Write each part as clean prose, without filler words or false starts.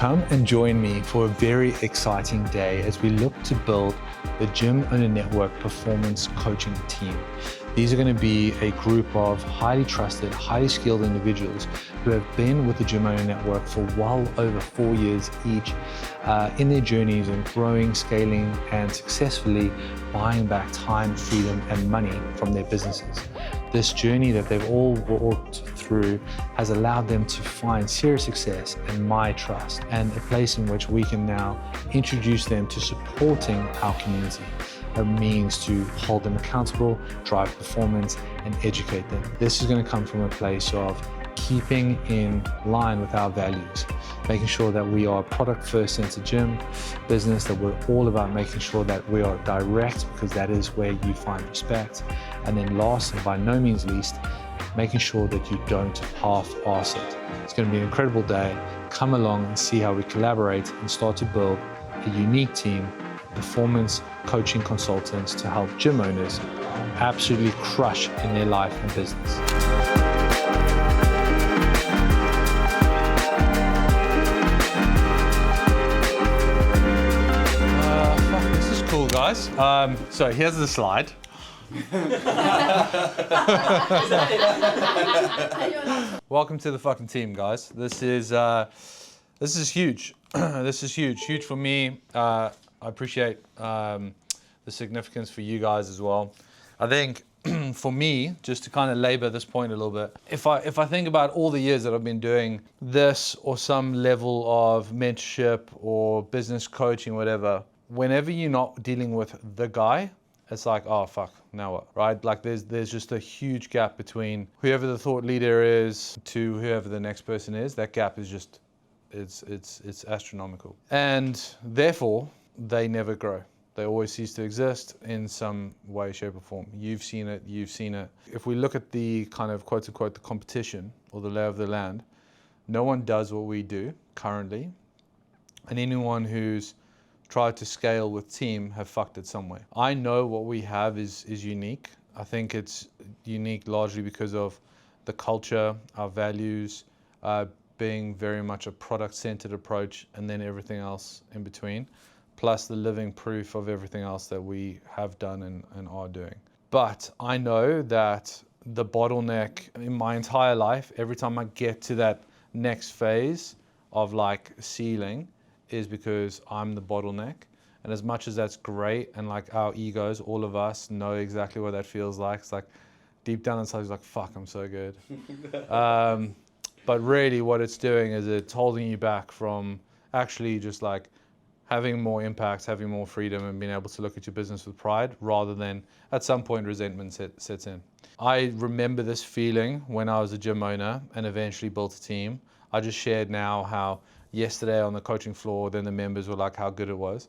Come and join me for a very exciting day as we look to build the Gym Owner Network Performance Coaching Team. These are going to be a group of highly trusted, highly skilled individuals who have been with the Gym Owner Network for well over 4 years each in their journeys in growing, scaling, and successfully buying back time, freedom, and money from their businesses. This journey that they've all walked through has allowed them to find serious success and my trust, and a place in which we can now introduce them to supporting our community. A means to hold them accountable, drive performance, and educate them. This is going to come from a place of keeping in line with our values, making sure that we are a product first centered gym business, that we're all about making sure that we are direct, because that is where you find respect. And then last and by no means least, making sure that you don't half-ass it. It's going to be an incredible day. Come along and see how we collaborate and start to build a unique team, performance coaching consultants to help gym owners absolutely crush in their life and business. This is cool, guys. So here's the slide. Welcome to the fucking team, guys. This is huge. This is huge for me. I appreciate the significance for you guys as well. I think for me, just to kind of labor this point a little bit, if I think about all the years that I've been doing this or some level of mentorship or business coaching, whatever, whenever you're not dealing with the guy, it's like, oh fuck, now what, right? Like there's just a huge gap between whoever the thought leader is to whoever the next person is. That gap is just, it's astronomical. And therefore, they never grow. They always cease to exist in some way, shape or form. You've seen it. If we look at the kind of quote unquote the competition or the lay of the land, no one does what we do currently. And anyone who's tried to scale with team have fucked it somewhere. I know what we have is unique. I think it's unique largely because of the culture, our values, being very much a product-centered approach, and then everything else in between, plus the living proof of everything else that we have done and are doing. But I know that the bottleneck in my entire life, every time I get to that next phase of like ceiling, is because I'm the bottleneck. And as much as that's great, and like our egos, all of us know exactly what that feels like. It's like deep down inside, it's like, fuck, I'm so good. But really what it's doing is it's holding you back from actually just like having more impact, having more freedom, and being able to look at your business with pride, rather than at some point resentment sets in. I remember this feeling when I was a gym owner and eventually built a team. I just shared now how yesterday on the coaching floor, then the members were like how good it was,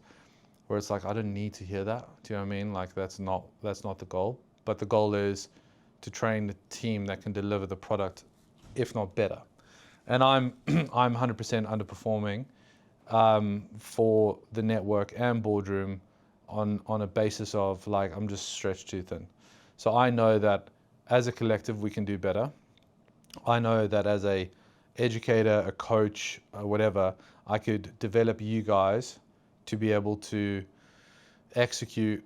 where it's like, I don't need to hear that. Do you know what I mean? Like that's not the goal, but the goal is to train the team that can deliver the product, if not better. And I'm 100% underperforming for the network and boardroom on a basis of like, I'm just stretched too thin. So I know that as a collective, we can do better. I know that as a educator, a coach, whatever, I could develop you guys to be able to execute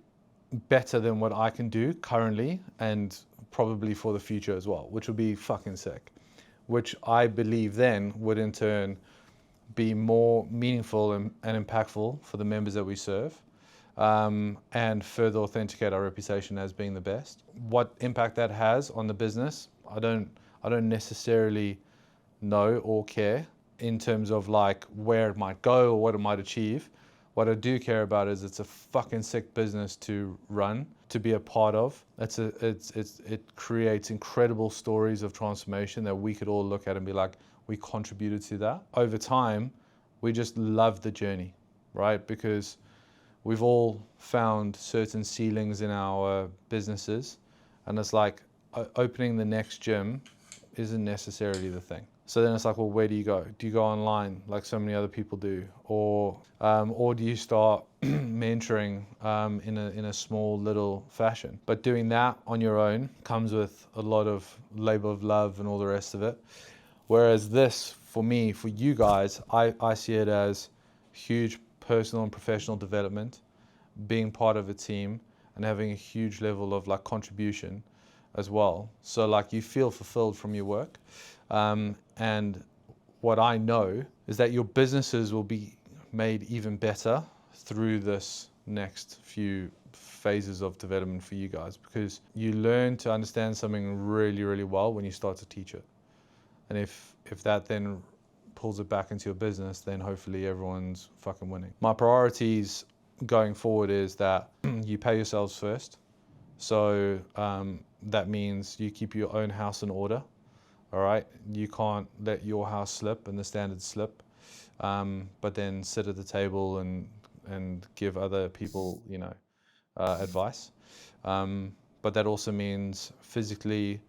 better than what I can do currently, and probably for the future as well, which would be fucking sick. Which I believe then would in turn be more meaningful and impactful for the members that we serve, and further authenticate our reputation as being the best. What impact that has on the business, I don't necessarily know or care in terms of like where it might go or what it might achieve. What I do care about is it's a fucking sick business to run, to be a part of. It creates incredible stories of transformation that we could all look at and be like, we contributed to that. Over time, we just love the journey, right? Because we've all found certain ceilings in our businesses, and it's like opening the next gym isn't necessarily the thing. So then it's like, well, where do you go? Do you go online like so many other people do? Or do you start mentoring in a small little fashion? But doing that on your own comes with a lot of labor of love and all the rest of it. Whereas this, for me, for you guys, I see it as huge personal and professional development, being part of a team and having a huge level of like contribution as well. So like you feel fulfilled from your work. And what I know is that your businesses will be made even better through this next few phases of development for you guys, because you learn to understand something really, really well when you start to teach it. And if that then pulls it back into your business, then hopefully everyone's fucking winning. My priorities going forward is that you pay yourselves first. So that means you keep your own house in order. All right, you can't let your house slip and the standards slip, but then sit at the table and give other people, you know, advice. But that also means physically,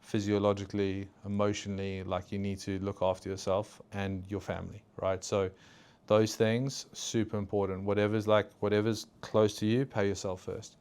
physiologically, emotionally, like you need to look after yourself and your family, right? So those things, super important. Whatever's close to you, pay yourself first.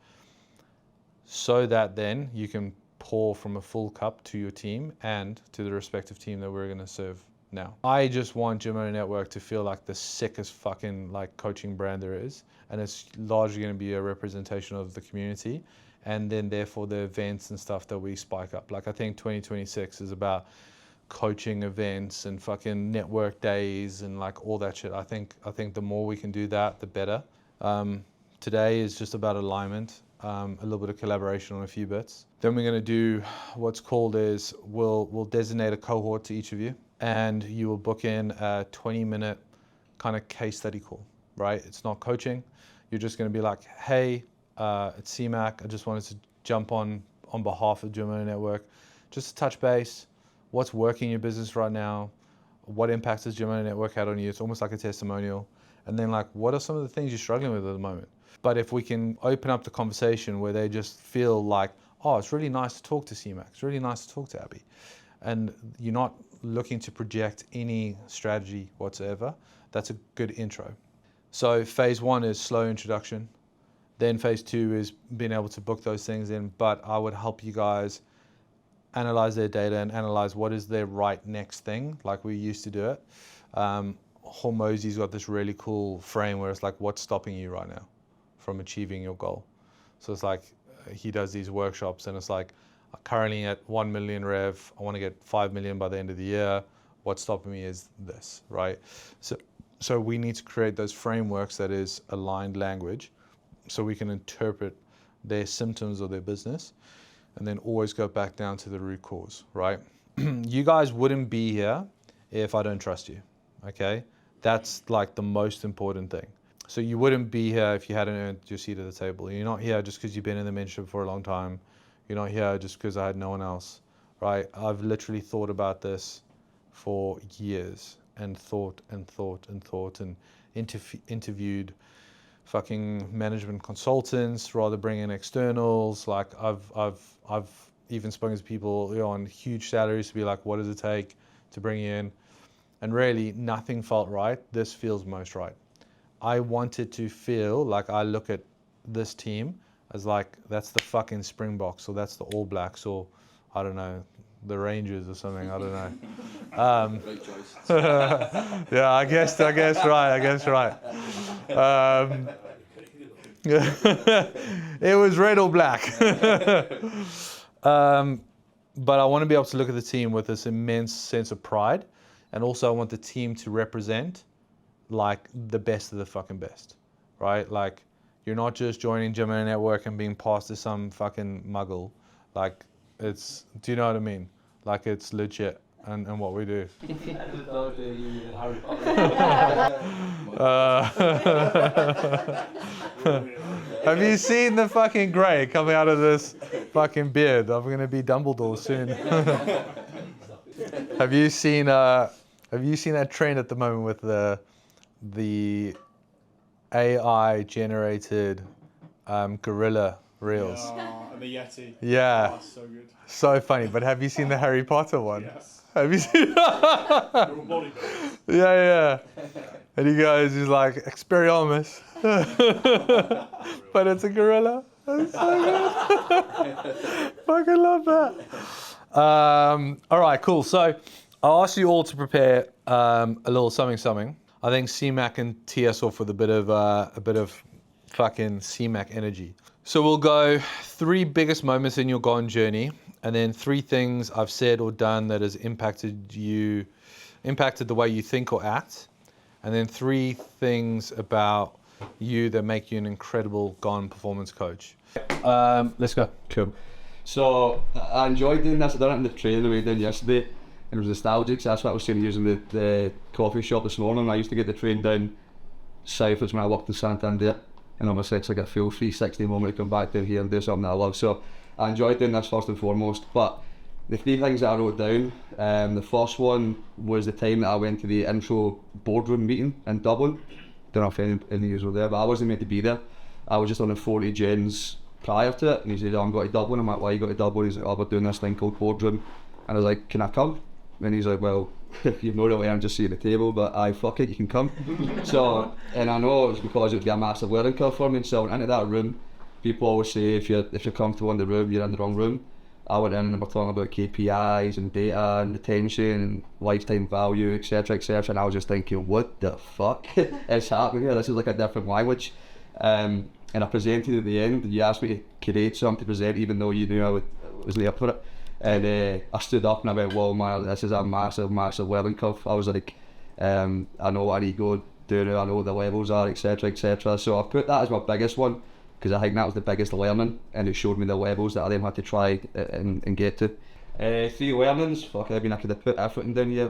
So that then you can pour from a full cup to your team and to the respective team that we're going to serve now. I just want Gym Owner Network to feel like the sickest fucking like coaching brand there is, and it's largely going to be a representation of the community, and then therefore the events and stuff that we spike up. Like I think 2026 is about coaching events and fucking network days and like all that shit. I think the more we can do that, the better. Today is just about alignment. A little bit of collaboration on a few bits. Then we're going to do what's called is we'll designate a cohort to each of you, and you will book in a 20-minute kind of case study call, right? It's not coaching. You're just going to be like, hey, it's CMAC. I just wanted to jump on behalf of Gym Owner Network, just to touch base. What's working in your business right now? What impact has Gym Owner Network had on you? It's almost like a testimonial. And then like, what are some of the things you're struggling with at the moment? But if we can open up the conversation where they just feel like, oh, it's really nice to talk to CMAC, it's really nice to talk to Abby, and you're not looking to project any strategy whatsoever, that's a good intro. So phase one is slow introduction. Then phase two is being able to book those things in, but I would help you guys analyze their data and analyze what is their right next thing, like we used to do it. Hormozi's got this really cool frame where it's like, what's stopping you right now from achieving your goal? So it's like, he does these workshops and it's like, currently at 1 million rev, I want to get 5 million by the end of the year. What's stopping me is this, right? So we need to create those frameworks that is aligned language so we can interpret their symptoms of their business and then always go back down to the root cause, right? You guys wouldn't be here if I don't trust you, okay? That's like the most important thing. So you wouldn't be here if you hadn't earned your seat at the table. You're not here just because you've been in the mentorship for a long time. You're not here just because I had no one else, right? I've literally thought about this for years and thought and interviewed fucking management consultants, rather bring in externals. Like I've even spoken to people, you know, on huge salaries to be like, what does it take to bring you in? And really nothing felt right. This feels most right. I wanted to feel like I look at this team as like, that's the fucking Springboks, or that's the All Blacks, or I don't know, the Rangers or something, I don't know. Great choice. Yeah, I guess right. It was red or black. But I want to be able to look at the team with this immense sense of pride, and also I want the team to represent like the best of the fucking best, right? Like, you're not just joining Gym Owner Network and being passed to some fucking muggle. Like, it's, do you know what I mean? Like, it's legit and what we do. Have you seen the fucking grey coming out of this fucking beard? I'm gonna be Dumbledore soon. Have you seen that trend at the moment with the AI generated gorilla reels? Oh, and the Yeti. Yeah. Oh, so good. So funny. But have you seen the Harry Potter one? Yes. Have you seen? They're all bodybuilders. Yeah. And he goes, he's like, Expelliarmus. But it's a gorilla. That's so good. Fucking love that. All right, cool. So I'll ask you all to prepare a little something. I think CMAC can tee us off with a bit of fucking CMAC energy. So we'll go 3 biggest moments in your Gone journey, and then 3 things I've said or done that has impacted the way you think or act, and then 3 things about you that make you an incredible Gone performance coach. Let's go. Cool. So I enjoyed doing this. I done it in the train the way I did yesterday, and it was nostalgic. So that's what I was saying, using the coffee shop this morning. I used to get the train down south when I worked in Santander, and obviously it's like a full 360 moment to come back down here and do something that I love. So I enjoyed doing this first and foremost. But the 3 things that I wrote down, the first one was the time that I went to the intro boardroom meeting in Dublin. Don't know if any of you were there, but I wasn't meant to be there. I was just on the 40 Jens prior to it, and he said, "Oh, I'm going to Dublin." I'm like, "Why you go to Dublin?" He's like, "Oh, we're doing this thing called boardroom." And I was like, "Can I come?" And he's like, "Well, you've no really earned just seeing the table, but aye, fuck it, you can come." So, and I know it was because it would be a massive learning curve for me. And so I went into that room. People always say if you're comfortable in the room, you're in the wrong room. I went in and we're talking about KPIs and data and retention and lifetime value, etc., etc. And I was just thinking, what the fuck is happening here? This is like a different language. And I presented at the end, and you asked me to create something to present, even though you knew I was there for it. And I stood up and I went, "Whoa, man, this is a massive, massive learning curve." I was like, I know what I need to go do now, I know what the levels are, etc., etc. So I put that as my biggest one, because I think that was the biggest learning, and it showed me the levels that I then had to try and get to. 3 learnings, fuck, I mean, I could have put everything down here.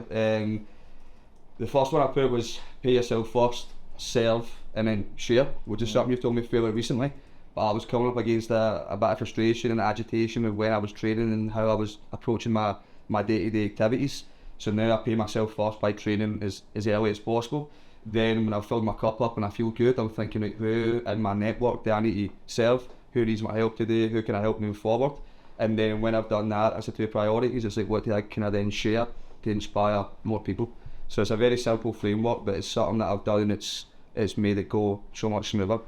The first one I put was pay yourself first, serve, and then share, which is something you've told me fairly recently. But I was coming up against a bit of frustration and agitation with when I was training and how I was approaching my day-to-day activities. So now I pay myself first by training as early as possible. Then when I've filled my cup up and I feel good, I'm thinking, like, who in my network do I need to serve? Who needs my help today? Who can I help move forward? And then when I've done that as the 2 priorities, it's like, what can I then share to inspire more people? So it's a very simple framework, but it's something that I've done and it's made it go so much smoother.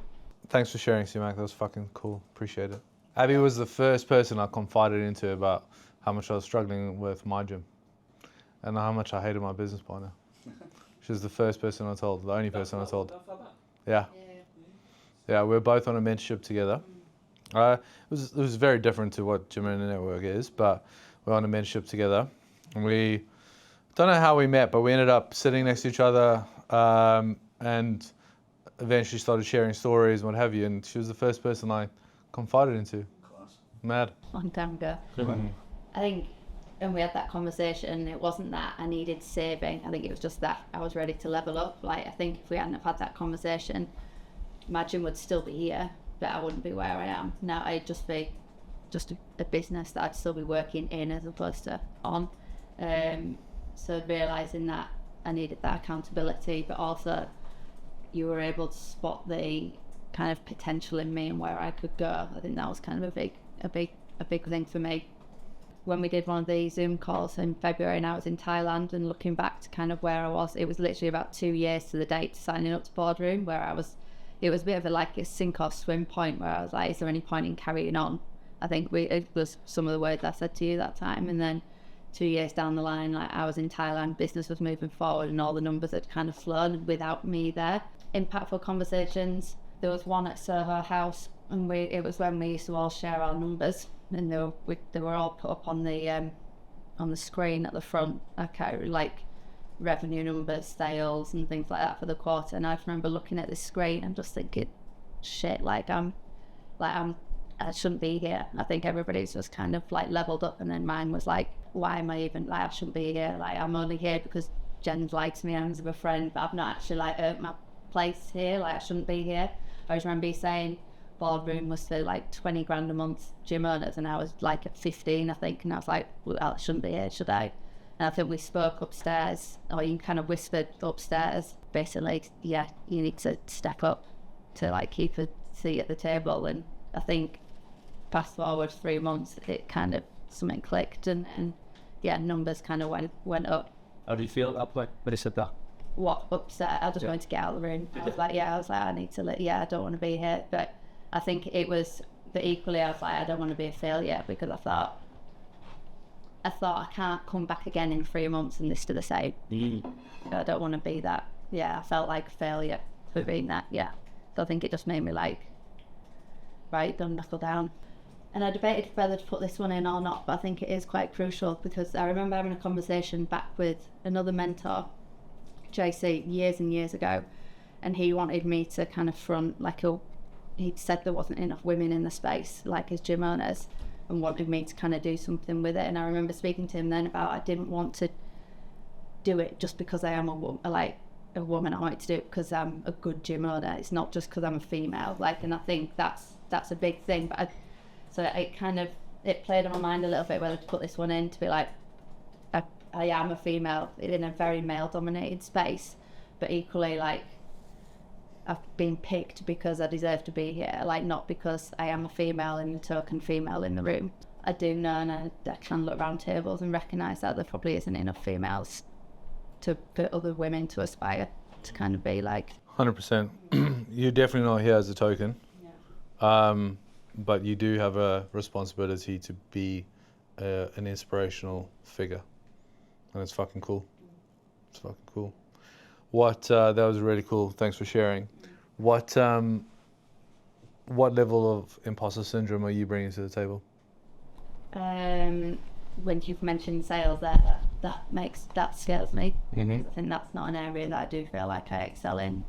Thanks for sharing, CMAC. That was fucking cool. Appreciate it. Abby was the first person I confided into about how much I was struggling with my gym and how much I hated my business partner. She was the first person I told, the only person I told. Yeah. Yeah, we're both on a mentorship together. It was very different to what Gym Owner Network is, but we're on a mentorship together. And we don't know how we met, but we ended up sitting next to each other and eventually started sharing stories and what have you. And she was the first person I confided into. Mad. Long time ago. I think when we had that conversation, it wasn't that I needed saving. I think it was just that I was ready to level up. Like, I think if we hadn't have had that conversation, my gym would still be here, but I wouldn't be where I am. Now I'd just be a business that I'd still be working in as opposed to on. So realising that I needed that accountability, but also you were able to spot the kind of potential in me and where I could go. I think that was kind of a big thing for me. When we did one of the Zoom calls in February and I was in Thailand, and looking back to kind of where I was, it was literally about 2 years to the date signing up to Boardroom, where it was a bit of a sink or swim point where I was like, is there any point in carrying on? I think it was some of the words I said to you that time. And then 2 years down the line, like, I was in Thailand, business was moving forward and all the numbers had kind of flown without me there. Impactful conversations. There was one at Soho House, and it was when we used to all share our numbers, and they were all put up on the screen at the front. Okay, like revenue numbers, sales, and things like that for the quarter. And I remember looking at this screen and just thinking, shit, I shouldn't be here. I think everybody's just kind of like leveled up, and then mine was like, why am I even, like, I shouldn't be here. Like, I'm only here because Jen likes me and I'm a friend, but I've not actually like earned my place here. Like, I shouldn't be here. I always remember saying Boardroom was for like 20 grand a month gym owners, and I was like at 15, I think, and I was like, well, I shouldn't be here, should I? And I think we spoke upstairs, or you kind of whispered upstairs, basically, yeah, you need to step up to like keep a seat at the table. And I think fast forward 3 months, it kind of, something clicked, and yeah, numbers kind of went up. How do you feel at that point when they said that? What, upset? I just wanted to get out of the room. I was like, I need to, I don't want to be here. But I think it was, but equally I was like, I don't want to be a failure, because I I thought I can't come back again in 3 months and this to the same. I don't want to be that. Yeah, I felt like a failure for being that. Yeah, so I think it just made me like, right, don't knuckle down. And I debated whether to put this one in or not, but I think it is quite crucial because I remember having a conversation back with another mentor, JC, years and years ago, and he wanted me to kind of front like he'd said there wasn't enough women in the space, like as gym owners, and wanted me to kind of do something with it. And I remember speaking to him then about I didn't want to do it just because I am a woman. I wanted to do it because I'm a good gym owner. It's not just because I'm a female. Like, and I think that's a big thing. But so it played on my mind a little bit whether to put this one in, to be like, I am a female in a very male-dominated space, but equally like I've been picked because I deserve to be here, like not because I am a female and the token female in the room. I do know, and I can look around tables and recognise that there probably isn't enough females for other women to aspire to kind of be like. 100%. You're definitely not here as a token. Yeah. But you do have a responsibility to be an inspirational figure. And it's fucking cool. It's fucking cool. That was really cool. Thanks for sharing. What level of imposter syndrome are you bringing to the table? When you've mentioned sales there, that scares me. I think that's not an area that I do feel like I excel in.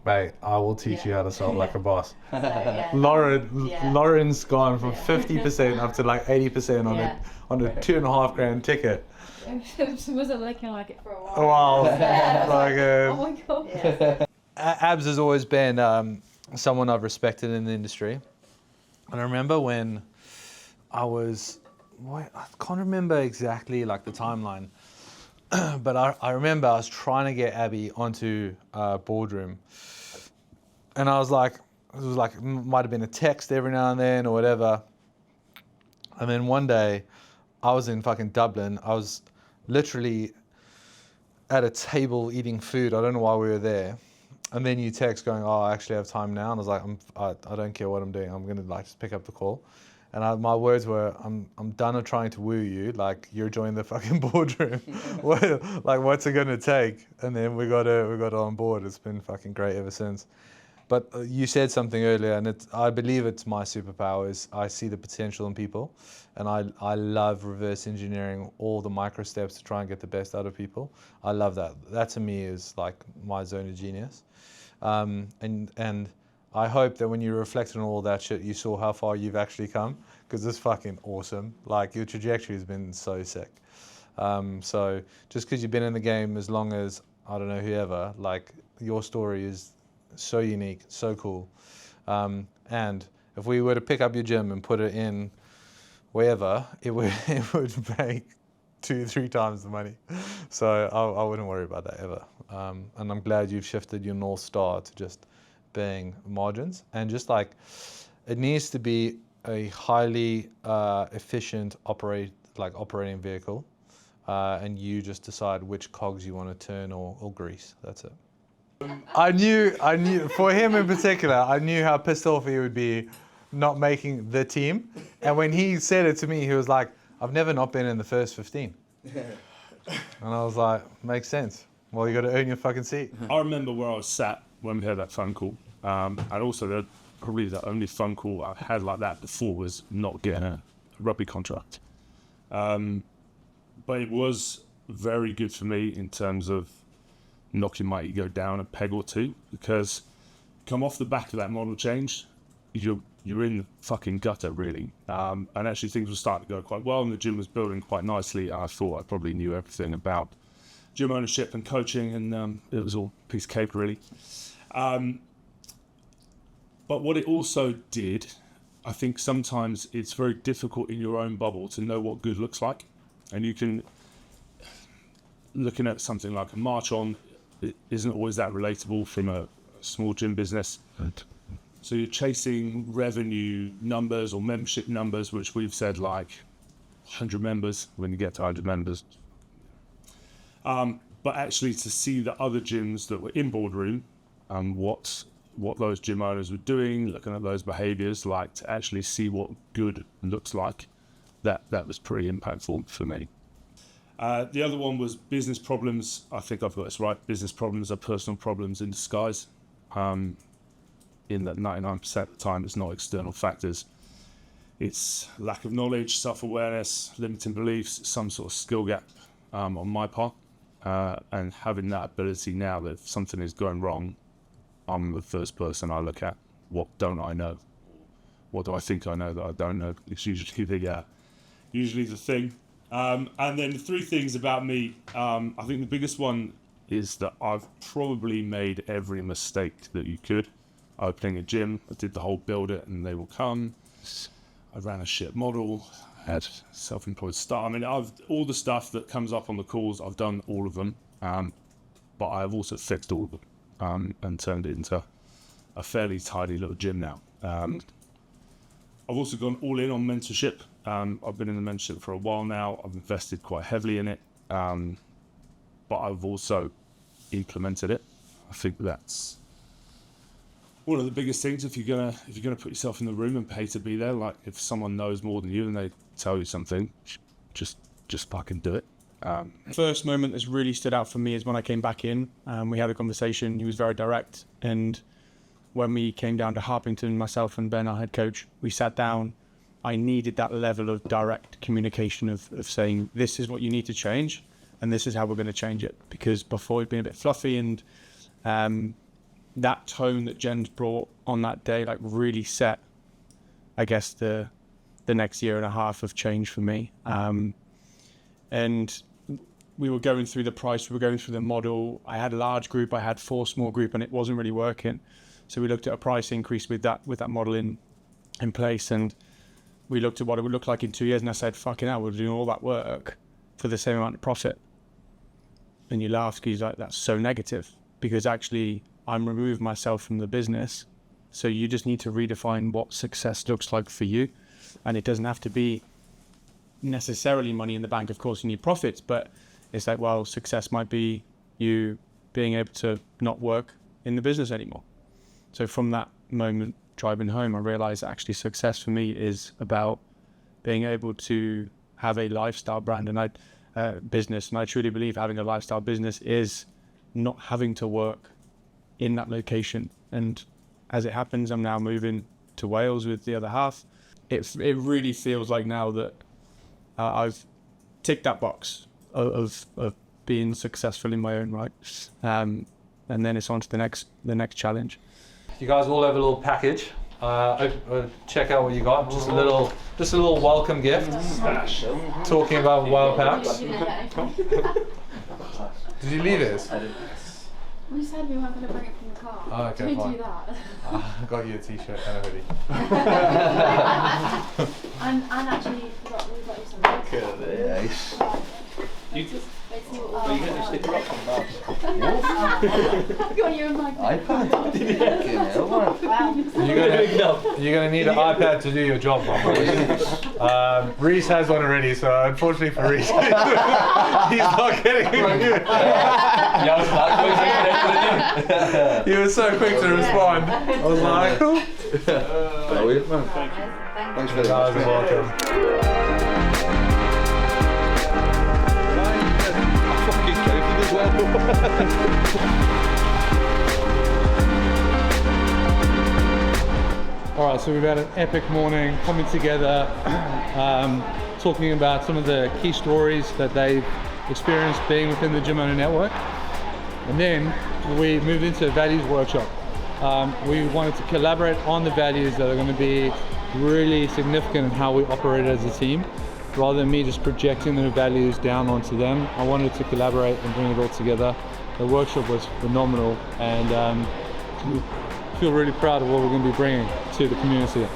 Mate, I will teach you how to sell like a boss. So, yeah. Lauren's gone from 50% up to like 80% on a $2,500 ticket. Wasn't looking like it for a while. Wow. Oh my god. Abs has always been someone I've respected in the industry. And I remember when I can't remember exactly like the timeline, but I remember I was trying to get Abby onto Boardroom. And I was like, it might have been a text every now and then or whatever. And then one day I was in fucking Dublin. I was literally at a table eating food. I don't know why we were there. And then you text going, oh, I actually have time now. And I was like, I don't care what I'm doing. I'm going to like just pick up the call. And my words were, I'm done of trying to woo you. Like, you're joining the fucking boardroom. What's it going to take? And then we got it on board. It's been fucking great ever since. But you said something earlier, and I believe it's my superpower, is I see the potential in people. And I love reverse engineering all the micro steps to try and get the best out of people. I love that. That to me is like my zone of genius. And I hope that when you reflect on all that shit, you saw how far you've actually come, because it's fucking awesome. Like, your trajectory has been so sick. So just because you've been in the game as long as, I don't know, whoever, like, your story is so unique, so cool. And if we were to pick up your gym and put it in wherever, it would make 2-3 times the money. So I wouldn't worry about that ever. And I'm glad you've shifted your North Star to just being margins, and just like, it needs to be a highly efficient operating vehicle, and you just decide which cogs you want to turn or grease. That's it. I knew for him in particular, I knew how pissed off he would be not making the team. And when he said it to me, he was like, I've never not been in the first 15. And I was like, makes sense. Well, you got to earn your fucking seat. I remember where I was sat when we had that phone call. And also, probably the only phone call I had like that before was not getting a rugby contract. But it was very good for me in terms of knocking my ego down a peg or two, because come off the back of that model change, you're in the fucking gutter, really. And actually things were starting to go quite well, and the gym was building quite nicely. I thought I probably knew everything about gym ownership and coaching, and it was all a piece of cake, really. But what it also did, I think sometimes it's very difficult in your own bubble to know what good looks like. And you can, looking at something like a March On, it isn't always that relatable from a small gym business. Right. So you're chasing revenue numbers or membership numbers, which we've said like 100 members when you get to 100 members. But actually to see the other gyms that were in Boardroom and what those gym owners were doing, looking at those behaviors, like to actually see what good looks like, that was pretty impactful for me. The other one was business problems. I think I've got this right. Business problems are personal problems in disguise. In that 99% of the time, it's not external factors. It's lack of knowledge, self-awareness, limiting beliefs, some sort of skill gap on my part. And having that ability now that if something is going wrong, I'm the first person I look at. What don't I know? What do I think I know that I don't know? It's usually the thing. And then 3 things about me. I think the biggest one is that I've probably made every mistake that you could. Opening a gym, I did the whole build it and they will come. I ran a shit model, had self-employed staff. I mean, all the stuff that comes up on the calls, I've done all of them. But I've also fixed all of them and turned it into a fairly tidy little gym now. I've also gone all in on mentorship. I've been in the mentorship for a while now. I've invested quite heavily in it, but I've also implemented it. I think that's one of the biggest things. If you're gonna put yourself in the room and pay to be there, like if someone knows more than you and they tell you something, just fucking do it. First moment that's really stood out for me is when I came back in. We had a conversation. He was very direct, and when we came down to Harpington, myself and Ben, our head coach, we sat down. I needed that level of direct communication of saying, this is what you need to change, and this is how we're going to change it. Because before it'd been a bit fluffy, and that tone that Jen's brought on that day, like really set, I guess, the next year and a half of change for me. And we were going through the price, we were going through the model. I had a large group, I had 4 small group, and it wasn't really working. So we looked at a price increase with that model in place, and we looked at what it would look like in 2 years, and I said, fucking hell, we're doing all that work for the same amount of profit. And you laugh because like, that's so negative, because actually I'm removing myself from the business. So you just need to redefine what success looks like for you. And it doesn't have to be necessarily money in the bank. Of course, you need profits, but it's like, well, success might be you being able to not work in the business anymore. So from that moment, driving home, I realized actually success for me is about being able to have a lifestyle brand and business. And I truly believe having a lifestyle business is not having to work in that location. And as it happens, I'm now moving to Wales with the other half. It really feels like now that I've ticked that box of being successful in my own right. And then it's on to the next challenge. You guys all have a little package. Check out what you got. Just a little welcome gift. Talking about Wild Packs. Did you leave this? We said we weren't going to bring it from the car. Oh, okay, Don't fine. do that. I got you a t-shirt and a hoodie. and actually, we got you some. Look at this. Let's see what Are you going to stick her up on that? I've got you a magnet. iPad? Fucking hell, man. Wow. You're gonna need an iPad to do your job, man. Reese has one already, so unfortunately for Reese, he's not getting it. He was so quick to respond. I was like, cool. Brilliant, man. Thanks very much. You're welcome. Fucking counted as well. All right, so we've had an epic morning coming together, talking about some of the key stories that they've experienced being within the Gym Owner Network. And then we moved into a values workshop. We wanted to collaborate on the values that are going to be really significant in how we operate as a team. Rather than me just projecting the values down onto them, I wanted to collaborate and bring it all together. The workshop was phenomenal, and I feel really proud of what we're going to be bringing to the community.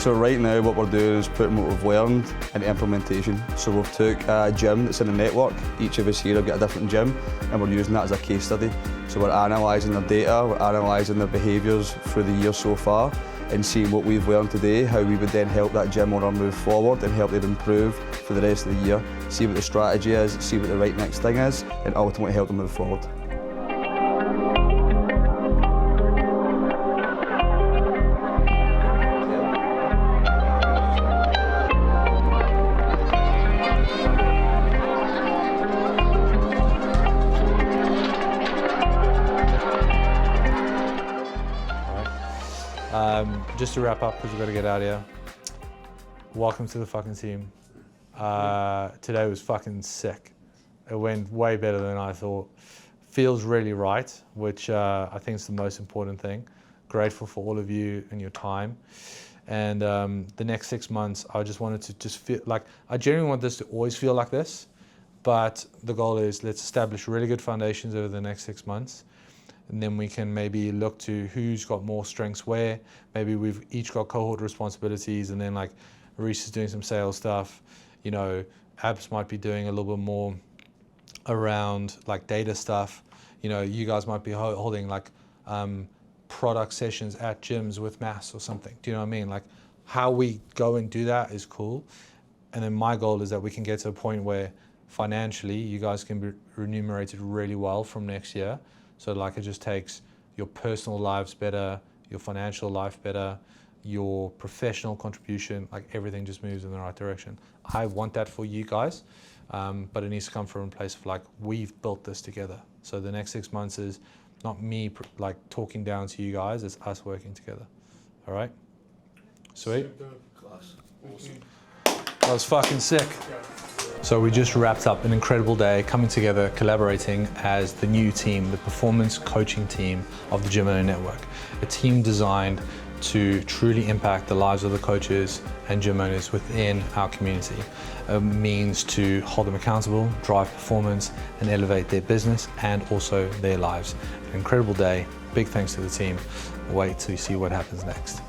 So right now what we're doing is putting what we've learned into implementation. So we've took a gym that's in a network. Each of us here have got a different gym and we're using that as a case study. So we're analysing their data, we're analysing their behaviours through the year so far and seeing what we've learned today, how we would then help that gym owner move forward and help them improve for the rest of the year. See what the strategy is, see what the right next thing is and ultimately help them move forward. Just to wrap up, because we've got to get out of here. Welcome to the fucking team. Today was fucking sick. It went way better than I thought. Feels really right, which I think is the most important thing. Grateful for all of you and your time. And the next 6 months, I just wanted to just feel like, I genuinely want this to always feel like this, but the goal is let's establish really good foundations over the next 6 months. And then we can maybe look to who's got more strengths where. Maybe we've each got cohort responsibilities, and then like Reese is doing some sales stuff. You know, Abs might be doing a little bit more around like data stuff. You know, you guys might be holding like product sessions at gyms with Mass or something. Do you know what I mean? Like how we go and do that is cool. And then my goal is that we can get to a point where financially you guys can be remunerated really well from next year. So like it just takes your personal lives better, your financial life better, your professional contribution, like everything just moves in the right direction. I want that for you guys, but it needs to come from a place of like, we've built this together. So the next 6 months is not me like talking down to you guys, it's us working together. All right? Sweet? That was fucking sick. So we just wrapped up an incredible day coming together, collaborating as the new team, the performance coaching team of the Gym Owner Network. A team designed to truly impact the lives of the coaches and gym owners within our community. A means to hold them accountable, drive performance, and elevate their business and also their lives. An incredible day. Big thanks to the team. Wait till you see what happens next.